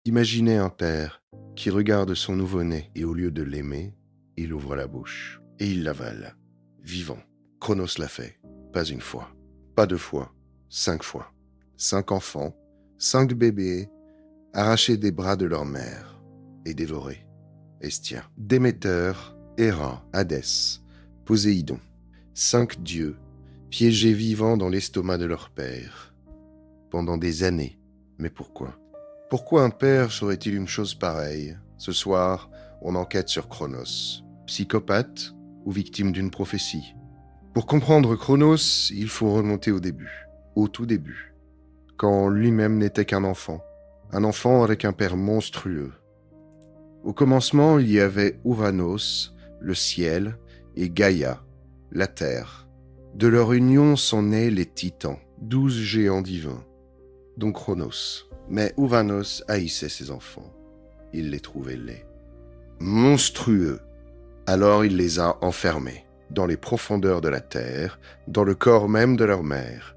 Imaginez un père qui regarde son nouveau-né et au lieu de l'aimer, il ouvre la bouche et il l'avale, vivant. Cronos l'a fait, pas une fois, pas 2 fois, 5 fois. 5 enfants, 5 bébés, arrachés des bras de leur mère et dévorés. Hestia, Déméter, Héra, Hadès, Poséidon. 5 dieux, piégés vivants dans l'estomac de leur père. Pendant des années. Mais pourquoi ? Pourquoi un père ferait-il une chose pareille ? Ce soir, on enquête sur Cronos. Psychopathe ou victime d'une prophétie ? Pour comprendre Cronos, il faut remonter au début, au tout début, quand lui-même n'était qu'un enfant avec un père monstrueux. Au commencement, il y avait Ouranos, le ciel, et Gaïa, la terre. De leur union sont nés les titans, 12 géants divins, dont Cronos. Mais Ouranos haïssait ses enfants. Il les trouvait laids, monstrueux. Alors il les a enfermés, dans les profondeurs de la terre, dans le corps même de leur mère.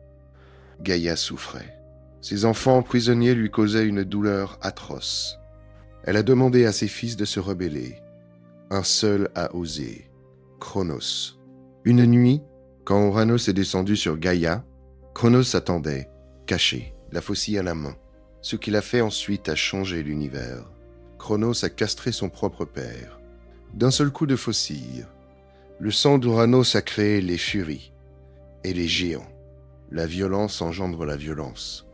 Gaïa souffrait. Ses enfants prisonniers lui causaient une douleur atroce. Elle a demandé à ses fils de se rebeller. Un seul a osé, Cronos. Une nuit, quand Ouranos est descendu sur Gaïa, Cronos attendait, caché, la faucille à la main. Ce qu'il a fait ensuite a changé l'univers. Cronos a castré son propre père. D'un seul coup de faucille, le sang d'Ouranos a créé les furies et les géants. La violence engendre la violence.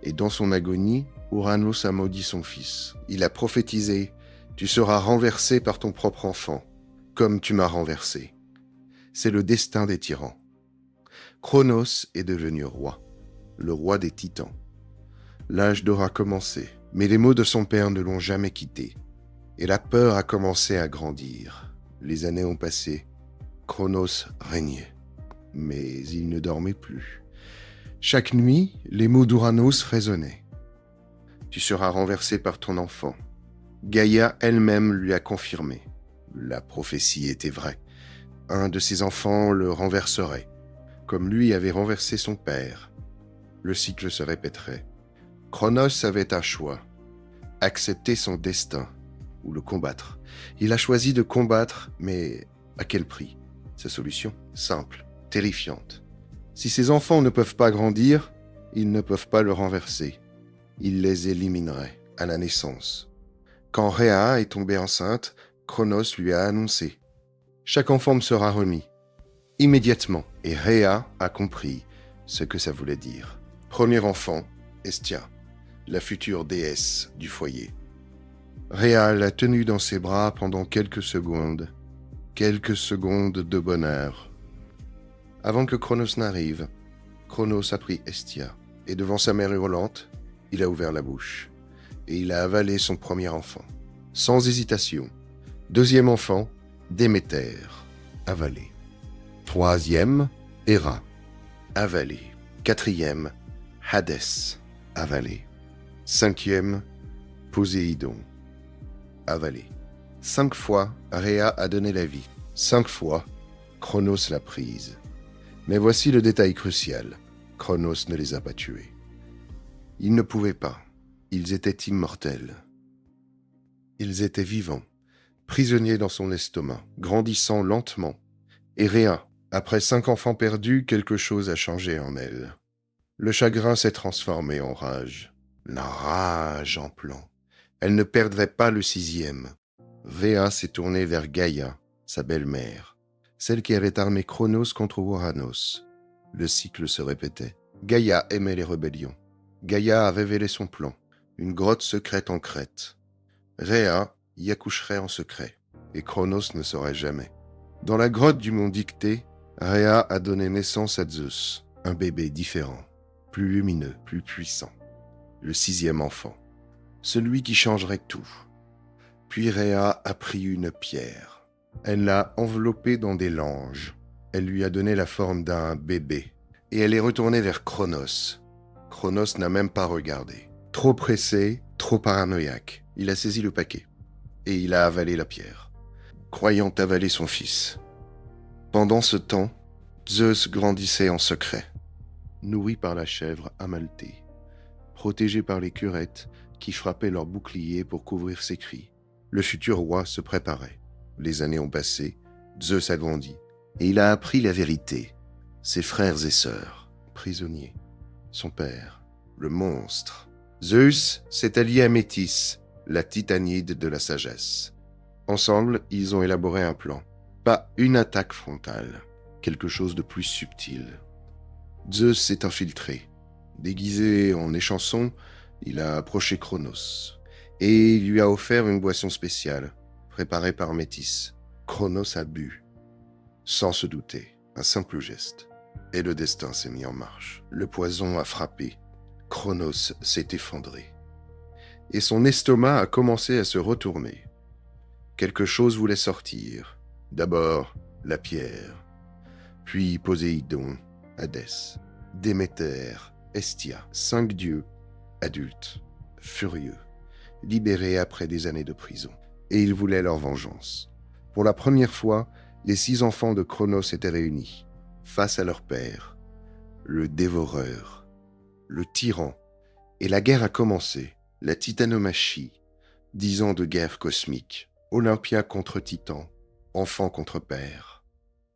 Et dans son agonie, Ouranos a maudit son fils. Il a prophétisé « Tu seras renversé par ton propre enfant, comme tu m'as renversé. » C'est le destin des tyrans. Cronos est devenu roi, le roi des titans. L'âge d'or a commencé, mais les mots de son père ne l'ont jamais quitté. Et la peur a commencé à grandir. Les années ont passé. Cronos régnait. Mais il ne dormait plus. Chaque nuit, les mots d'Ouranos résonnaient. Tu seras renversé par ton enfant. Gaïa elle-même lui a confirmé. La prophétie était vraie. Un de ses enfants le renverserait, comme lui avait renversé son père. Le cycle se répéterait. Cronos avait un choix. Accepter son destin ou le combattre. Il a choisi de combattre, mais à quel prix ? Sa solution ? Simple, terrifiante. Si ses enfants ne peuvent pas grandir, ils ne peuvent pas le renverser. Il les éliminerait à la naissance. Quand Rhea est tombée enceinte, Cronos lui a annoncé « Chaque enfant me sera remis. » Immédiatement, et Rhea a compris ce que ça voulait dire. Premier enfant, Hestia, la future déesse du foyer. Rhea l'a tenue dans ses bras pendant quelques secondes de bonheur. Avant que Cronos n'arrive, Cronos a pris Hestia, et devant sa mère hurlante, il a ouvert la bouche, et il a avalé son premier enfant. Sans hésitation. Deuxième enfant, Déméter, avalé. Troisième, Héra, avalé. Quatrième, Hadès, avalé. Cinquième, Poséidon, avalé. 5 fois, Rhea a donné la vie. 5 fois, Cronos l'a prise. Mais voici le détail crucial. Cronos ne les a pas tués. Ils ne pouvaient pas. Ils étaient immortels. Ils étaient vivants, prisonniers dans son estomac, grandissant lentement. Et Rhea, après 5 enfants perdus, quelque chose a changé en elle. Le chagrin s'est transformé en rage. La rage en plan. Elle ne perdrait pas le 6e. Rhea s'est tournée vers Gaïa, sa belle-mère, celle qui avait armé Cronos contre Ouranos. Le cycle se répétait. Gaïa aimait les rébellions. Gaïa a révélé son plan, une grotte secrète en Crète. Rhea y accoucherait en secret, et Cronos ne saurait jamais. Dans la grotte du mont Dictée, Rhea a donné naissance à Zeus, un bébé différent, plus lumineux, plus puissant. Le 6e enfant, celui qui changerait tout. Puis Rhea a pris une pierre. Elle l'a enveloppée dans des langes. Elle lui a donné la forme d'un bébé. Et elle est retournée vers Cronos. Cronos n'a même pas regardé. Trop pressé, trop paranoïaque. Il a saisi le paquet. Et il a avalé la pierre, croyant avaler son fils. Pendant ce temps, Zeus grandissait en secret, nourri par la chèvre Amalthée, protégé par les curettes qui frappaient leurs boucliers pour couvrir ses cris. Le futur roi se préparait. Les années ont passé, Zeus a grandi, et il a appris la vérité. Ses frères et sœurs, prisonniers. Son père, le monstre. Zeus s'est allié à Métis, la titanide de la sagesse. Ensemble, ils ont élaboré un plan. Pas une attaque frontale, quelque chose de plus subtil. Zeus s'est infiltré. Déguisé en échanson, il a approché Cronos et il lui a offert une boisson spéciale, préparée par Métis. Cronos a bu, sans se douter, un simple geste. Et le destin s'est mis en marche. Le poison a frappé. Cronos s'est effondré. Et son estomac a commencé à se retourner. Quelque chose voulait sortir. D'abord, la pierre. Puis Poséidon, Hadès, Déméter, Hestia, 5 dieux, adultes, furieux, libérés après des années de prison. Et ils voulaient leur vengeance. Pour la première fois, les 6 enfants de Cronos étaient réunis, face à leur père, le dévoreur, le tyran. Et la guerre a commencé, la titanomachie, 10 ans de guerre cosmique, Olympia contre Titan, enfant contre père.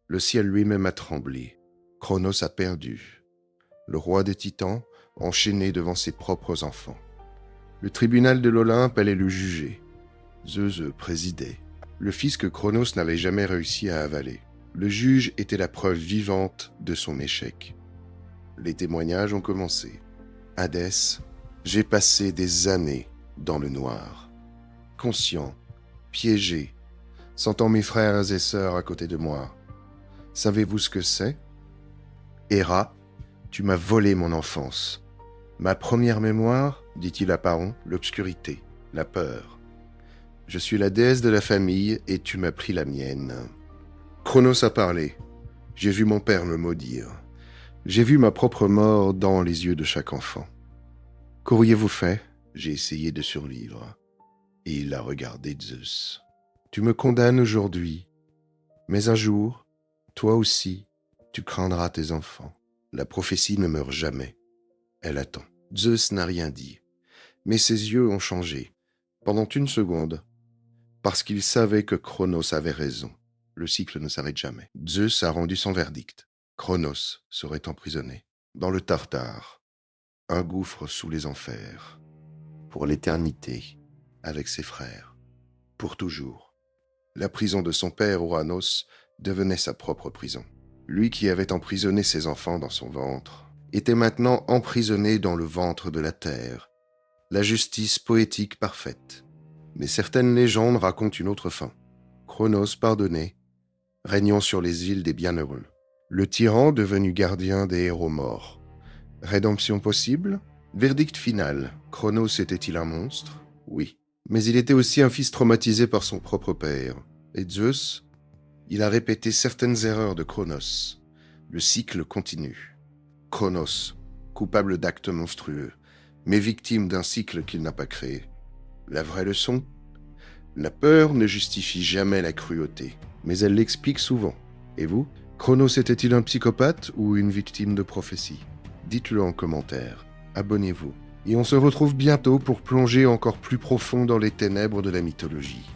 Le ciel lui-même a tremblé, Cronos a perdu. Le roi des titans, enchaîné devant ses propres enfants. Le tribunal de l'Olympe allait le juger. Zeus présidait. Le fils que Cronos n'avait jamais réussi à avaler. Le juge était la preuve vivante de son échec. Les témoignages ont commencé. Hadès, j'ai passé des années dans le noir. Conscient, piégé, sentant mes frères et sœurs à côté de moi. Savez-vous ce que c'est? Héra, tu m'as volé mon enfance. Ma première mémoire, dit-il à Paron, l'obscurité, la peur. Je suis la déesse de la famille et tu m'as pris la mienne. Cronos a parlé. J'ai vu mon père me maudire. J'ai vu ma propre mort dans les yeux de chaque enfant. Qu'auriez-vous fait? J'ai essayé de survivre. Et il a regardé Zeus. Tu me condamnes aujourd'hui, mais un jour, toi aussi, tu craindras tes enfants. La prophétie ne meurt jamais. Elle attend. Zeus n'a rien dit, mais ses yeux ont changé, pendant une seconde, parce qu'il savait que Cronos avait raison. Le cycle ne s'arrête jamais. Zeus a rendu son verdict. Cronos serait emprisonné, dans le Tartare, un gouffre sous les enfers, pour l'éternité, avec ses frères, pour toujours. La prison de son père, Ouranos, devenait sa propre prison. Lui qui avait emprisonné ses enfants dans son ventre, était maintenant emprisonné dans le ventre de la terre. La justice poétique parfaite. Mais certaines légendes racontent une autre fin. Cronos pardonné, régnant sur les îles des bienheureux. Le tyran devenu gardien des héros morts. Rédemption possible? Verdict final. Cronos était-il un monstre? Oui. Mais il était aussi un fils traumatisé par son propre père. Et Zeus? Il a répété certaines erreurs de Cronos. Le cycle continue. Cronos, coupable d'actes monstrueux, mais victime d'un cycle qu'il n'a pas créé. La vraie leçon? La peur ne justifie jamais la cruauté, mais elle l'explique souvent. Et vous? Cronos était-il un psychopathe ou une victime de prophétie? Dites-le en commentaire, abonnez-vous, et on se retrouve bientôt pour plonger encore plus profond dans les ténèbres de la mythologie.